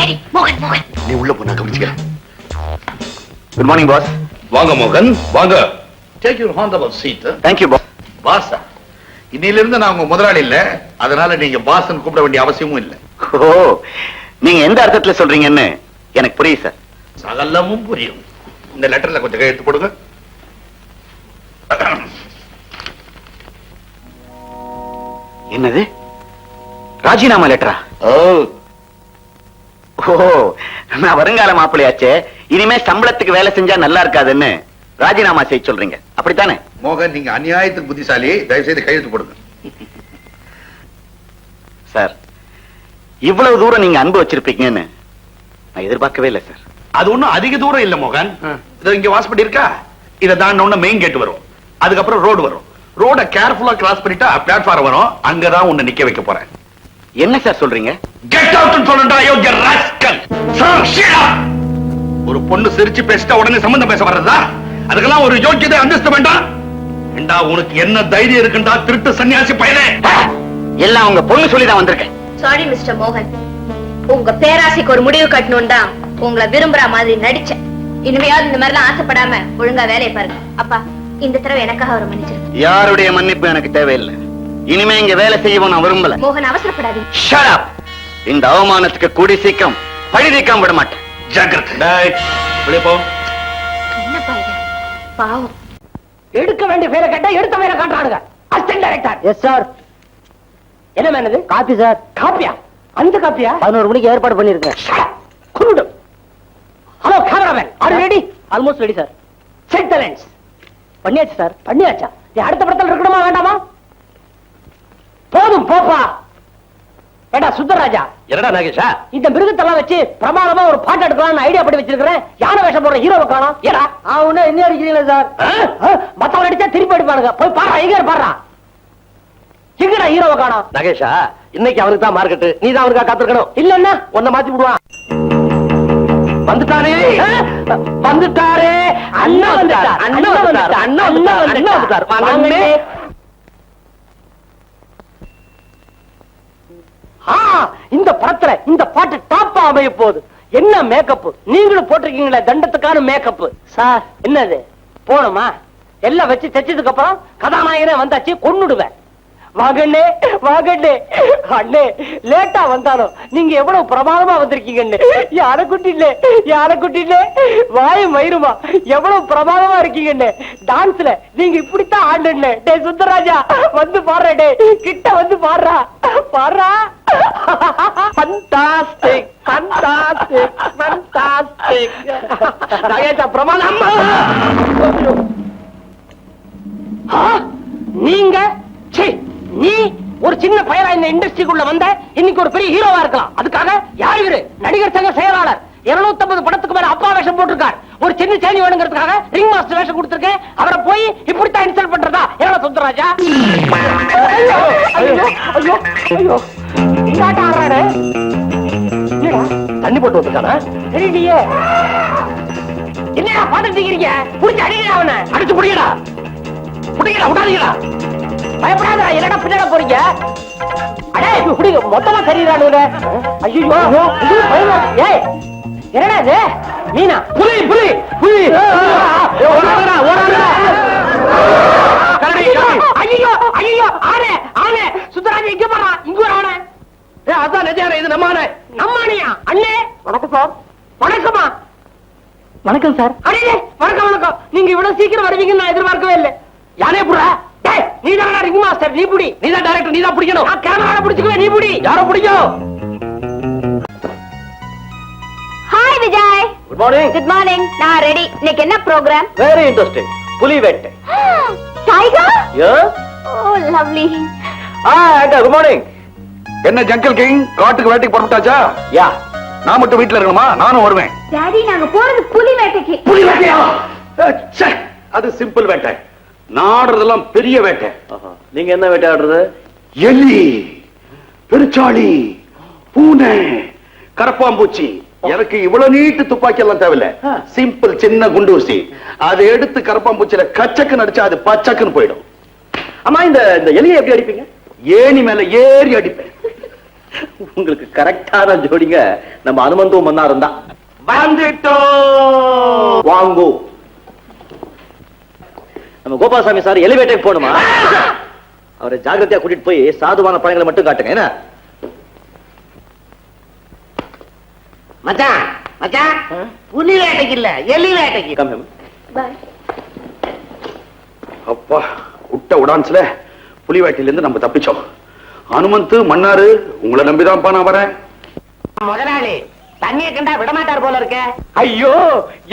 சரி மோகன் மோகன் நீ உள்ள போ, நான் கவனிச்சுக்கிறேன். Good morning boss. வாங்க மோகன் வாங்க. Take your honorable seat. Thank you boss. Boss இன்னிலிருந்து நான் உங்க முதலாளி இல்ல, அதனால நீங்க பாஸ்ன்னு கூப்பிட வேண்டிய அவசியமும் இல்ல. ஓ, நீங்க எந்த அர்த்தத்துல சொல்றீங்கன்னு எனக்கு புரியுது சார். சகலமும் புரியும். இந்த லெட்டர்ல கொஞ்சம் கையெழுத்து போடுங்க. என்னது, ராஜினாமா லெட்டரா? ஓ, நான் வருங்கால மாப்பிள்ளையாச்சே, இனிமே சம்பளத்துக்கு வேலை செஞ்சா நல்லா இருக்காதுன்னு ராஜினாமா செய்ய சொல்றீங்க, அப்படித்தானே? மோகன், நீங்க அநியாயத்துக்கு புத்திசாலி, தயவு செய்து கையெழுத்து போடுங்க. சார், இவ்வளவு தூரம் நீங்க அன்பு வச்சிருப்பீங்கன்னு நான் எதிர்பார்க்கவே இல்லை சார். அது ஒண்ணும் அதிக தூரம் இல்ல மோகன். இதோ இங்க வாசப்படி இருக்கா, இதை தாண்ட மெயின் கேட் வரும், அதுக்கப்புறம் ரோடு வரும். ரோட கேர்ஃபுல்லா கிராஸ் பண்ணிட்டா பிளாட்ஃபார்ம் வரும், அங்கதான் உன்னை நிக்க வைக்க போறேன். என்ன சார் சொல்றீங்க? கெட் அவுட் சொல்றா யோகிய ராஸ்கல். ஒரு பொண்ணு சிரிச்சு பேசிட்டா உடனே சம்பந்தம் பேச வர்றதா? அதுக்கெல்லாம் ஒரு யோகியதை அந்தஸ்து வேண்டாம். ஏண்டா உனக்கு என்ன தைரியம் இருக்குண்டா திருட்டு சன்னியாசி பையனே? எல்லாம் உங்க பொண்ணு சொல்லிதான் வந்திருக்கேன். சாரி மிஸ்டர் மோகன், உங்க பேராசைக்கு ஒரு முடிவு கட்டணும் தான் உங்களை விரும்புற மாதிரி நடிச்சேன். இனிமையாவது இந்த மாதிரிலாம் ஆசைப்படாம ஒழுங்கா வேலையை பாருங்க. அப்பா, இந்த தடவை எனக்காக ஒரு மன்னிச்சிருங்க. யாருடைய மன்னிப்பு எனக்கு தேவையில்லை. இனிமே இங்க வேலை செய்யவும் நான் விரும்பல. மோகன், அவசரப்படாதீங்க. Shut up. இந்த அவமானத்துக்கு கூடி சீக்கிரம் பழி தீர்க்காம விட மாட்டேன். ஜாக்கிரதை. வெளியே போ. என்னப்பா இது, பாவம். எடுக்க வேண்டிய பேரை கேட்டா எடுத்த பேரை காட்டுறானுங்க. Assistant director. Yes sir. என்ன மேனது? Copy sir. காப்பியா? அந்த காப்பியா? 11 மணிக்கு ஏற்பாடு பண்ணிருக்கேன். குருடு. Hello cameraman, are you ready? Almost ready sir. Set the lens. பண்ணியாச்சு சார். பண்ணியாச்சா? நீ அடுத்த படத்துல இருக்கணுமா வேண்டாமா? போதும் போப்பா. ஏடா சுந்தரராஜா. என்னடா நாகேஷா? இந்த மிருகத்தெல்லாம் வச்சு பிரமாதமா ஒரு பாட்டு எடுக்கலாம்னு ஐடியா பண்ணி வச்சிருக்கிறேன். யானை வேஷம் போடுற ஹீரோவை காணோம். ஏடா அவனே என்ன அடிக்கிறீங்களா சார்? மத்தவங்க அடிச்சா திருப்பி அடிப்பானுங்க. போய் பாரு, எங்க பாடுறா. எங்கடா ஹீரோவை காணோம்? நாகேஷா, இன்னைக்கு அவருக்கு தான் மார்க்கெட், நீ தான் அவருக்கா காத்திருக்கணும். இல்லன்னா உன்னை மாத்தி விடுவான். வந்துட்டாரே வந்துட்டாரே, அண்ணா வந்துட்டார், அண்ணா வந்துட்டார், அண்ணா வந்துட்டார், அண்ணா வந்துட்டார். வாங்கண்ணே. இந்த படத்துல இந்த பாட்டு டாப்பா அமைய போகுது. என்ன மேக்கப் நீங்களும் போட்டிருக்கீங்களே, தண்டத்துக்கான மேக்கப் சார். என்னது போணுமா? எல்லாம் வச்சு தைச்சதுக்கு அப்புறம் கதாநாயகனே வந்தாச்சு, கொன்னுடுவேன். வாங்கண்ணே வாங்கண்ணே. அண்ணே லேட்டா வந்தாலும் நீங்க எவ்வளவு பிரமாதமா வந்திருக்கீங்கன்னு. யார குட்டிலே யார குட்டிலே வாய மயிருமா எவ்வளவு பிரமாதமா இருக்கீங்கன்னு. டான்ஸ்ல நீங்க இப்படித்தான் ஆடுன்னு. டே சுந்தரராஜா வந்து பாடுற, டே கிட்ட வந்து பாடுறா பாடுறா. Fantastic fantastic fantastic. நாகேஷா பிரமாதம். நீங்க நீ ஒரு சின்ன பயலா இந்த இண்டஸ்ட்ரிக்குள்ள வந்த இன்னைக்கு ஒரு பெரிய ஹீரோவா இருக்கலாம். அதுக்காக யார் இவரு? நடிகர் சங்க செயலாளர். 250 படத்துக்கு மேல அப்பா வேஷம் போட்டிருக்கார். ஒரு சின்ன சேனி வேணுங்கிறதுக்காக ரிங் மாஸ்டர் வேஷம் கொடுத்திருக்கேன். அவரை போய் இப்படித்தான் இன்சல்ட் பண்றதா? என்ன சுந்தரராஜா? ஐயோ ஐயோ ஐயோ, இந்தாட்ட ஆடுறாரு. தண்ணி போட்டு வந்துட்டானா? தெரியலையே. என்னடா பாத்துட்டு இருக்கீங்க? புடிச்சு அடிக்கிறா, அவனை அடிச்சு புடிக்கடா, புடிக்கடா, விடாதீங்களா. பயப்படாத, என்னடா பின்னாட போறீங்க? அடே புடிங்க, மொத்தமா சரியிறானுங்க. ஐயோ ஏய், என்னடா இது? மீனா? புலி புலி புலி. ஓடாதடா ஓடாதடா. ஐயோ ஐயோ, ஆனே ஆனே. சுந்தராஜ் இங்க போறா, இங்க ஒரு ஆனே. அதான் நிஜானே, இது நம்ம ஆனே. நம்மானியா? அண்ணே வணக்கம் சார். வணக்கமா? வணக்கம் சார். அடே வணக்கம் வணக்கம். நீங்க இவ்வளவு சீக்கிரம் வருவீங்கன்னு நான் எதிர்பார்க்கவே இல்லை. யாரே புடா? நீ தான் ரிங் மாஸ்டர், நீ புடி. நீ தான் டைரக்டர், நீ தான் பிடிக்கணும். நான் கேமரால பிடிச்சுக்குவேன், நீ புடி. யாரோ பிடிக்கும். Hi Vijay. Good morning. Good morning. நான் ரெடி. இன்னைக்கு என்ன ப்ரோகிராம்? Very interesting. புலி வேட்டை. Tiger? Yes. Oh lovely. Good morning. என்ன ஜங்கல் கிங், காட்டுக்கு வேட்டைக்கு புறப்பட்டாச்சா? யா. நான் மட்டும் வீட்டுல இருக்கணுமா? நானும் வருவேன். டாடி, நாங்க போறது புலி வேட்டைக்கு. புலி வேட்டையா? அது சிம்பிள் வேட்டை. நாடுறதெல்லாம் பெரிய வேட்டை. நீங்க என்ன வேட்டை ஆடுறது? எலி, பெருச்சாளி, பூனை, கரப்பாம்பூச்சி. எனக்கு இவ்வளவு நீட்டு துப்பாக்கி எல்லாம் தேவையில்ல. சிம்பிள் சின்ன குண்டூசி. அதை எடுத்து கரப்பாம்பூச்சியில கச்சக்கு நடிச்சா அது பச்சக்குன்னு போயிடும். அம்மா, இந்த எலியை எப்படி அடிப்பீங்க? ஏணி மேல ஏறி அடிப்பேன். உங்களுக்கு கரெக்டான ஜோடிங்க நம்ம அனுமந்தும் மன்னாரும் தான். வந்துட்டோம் வாங்கோ. நம்ம கோபாலசாமி சார் எலிவேட்டர் போணுமா? அவரை ஜாகிரதையா கூட்டிட்டு போய் சாதுவான பழங்களை மட்டும் காட்டுங்க. என்ன மச்சான் மச்சான், புலி வேட்டைக்கு இல்ல எலி வேட்டைக்கு. பாய். அப்பா விட்ட உடான்ஸ்ல புலி வேட்டையில இருந்து நம்ம தப்பிச்சோம். அனுமந்து மன்னாரு உங்களை நம்பிதான்ப்பா நான் வரேன். முதலாளி தண்ணியை கண்டா விடமாட்டார் போல இருக்க. ஐயோ,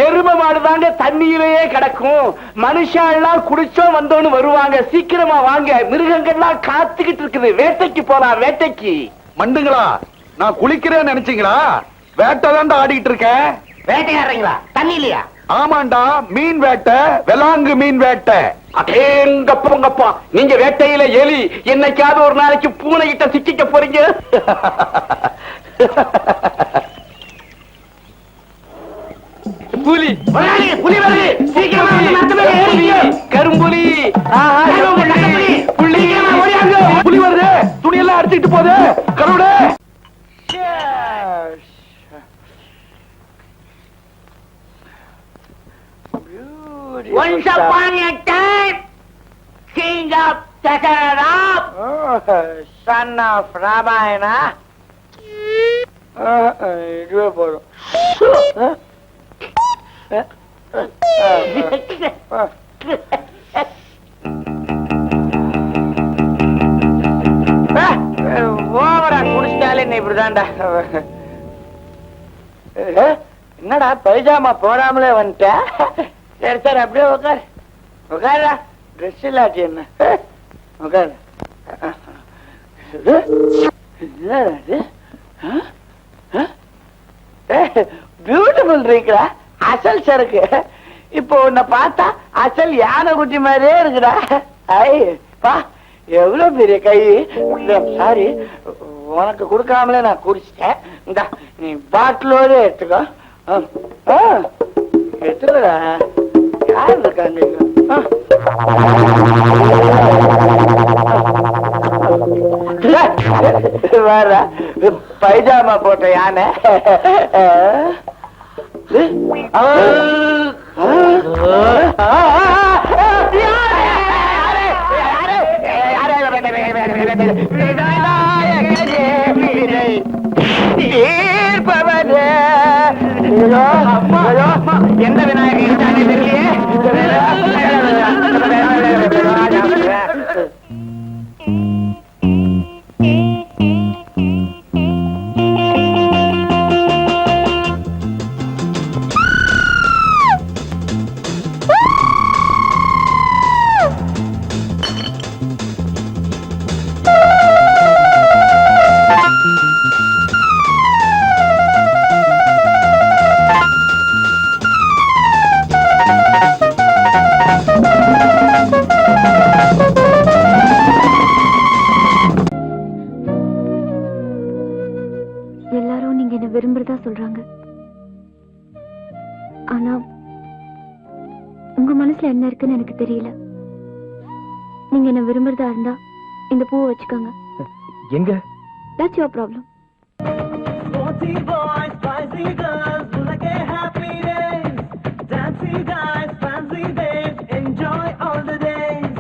எரும மாடுதாங்க தண்ணியிலேயே கிடக்கும். மனுஷாலாம் குடிச்சோம் வந்தோன்னு வருவாங்க. சீக்கிரமா வாங்க, மிருகங்கள்லாம் காத்துக்கிட்டு இருக்குது. வேட்டைக்கு போலாம், வேட்டைக்கு. மண்டுங்களா, நான் குளிக்கிறேன்னு நினைச்சீங்களா? வேட்டை தாண்டா ஆடிக்கிட்டு இருக்கேன். வேட்டையாடுறீங்களா? தண்ணி இல்லையா? ஆமாண்டா, மீன் வேட்டை, வெளாங்கு மீன் வேட்டை. அடேங்கப்பா, நீங்க வேட்டையில எலி, என்னைக்காவது ஒரு நாளைக்கு பூனை கிட்ட சிக்கிக்க போறீங்க. புலி புலி வருது, சீக்கிரமா கரும்புலி. புலி வருது, துணியெல்லாம் அடிச்சுக்கிட்டு போகுது. கருவிட Once upon a time, king of Takarab, son of Ramayana. இதுவே போதும். ஓவரா குடிச்சிட்டாலே நீ இப்படிதான்டா. என்னடா பைஜாமா போடாமலே வந்துட்ட? சரி சரி, அப்படியே உட்காரு உட்காரா. ட்ரெஸ் இல்லாட்டி என்ன? உட்காரு. பியூட்டிஃபுல் ட்ரிங்க்டா, அசல் சரக்கு. இப்போ உன்னை பார்த்தா அசல் யானை குட்டி மாதிரியே இருக்குடா. ஐ பா, எவ்வளவு பெரிய கை. சாரி, உனக்கு கொடுக்காமலே நான் குடிச்சிட்டேன். இந்த நீ பாட்டிலோட எடுத்துக்கோ. எடுத்துக்கடா. யார் இருக்காங்க? வேற பைஜாமா போட்ட யானை. எந்த விநாயகர் தெரியலையே. எல்லாரும் நீங்க என்ன விரும்புறதா சொல்றாங்க. ஆனா உங்க மனசுல என்ன இருக்குன்னு எனக்கு தெரியல. நீங்க என்ன விரும்புறதா இருந்தா இந்த பூவை வச்சுக்கோங்க. எங்க? That's your problem.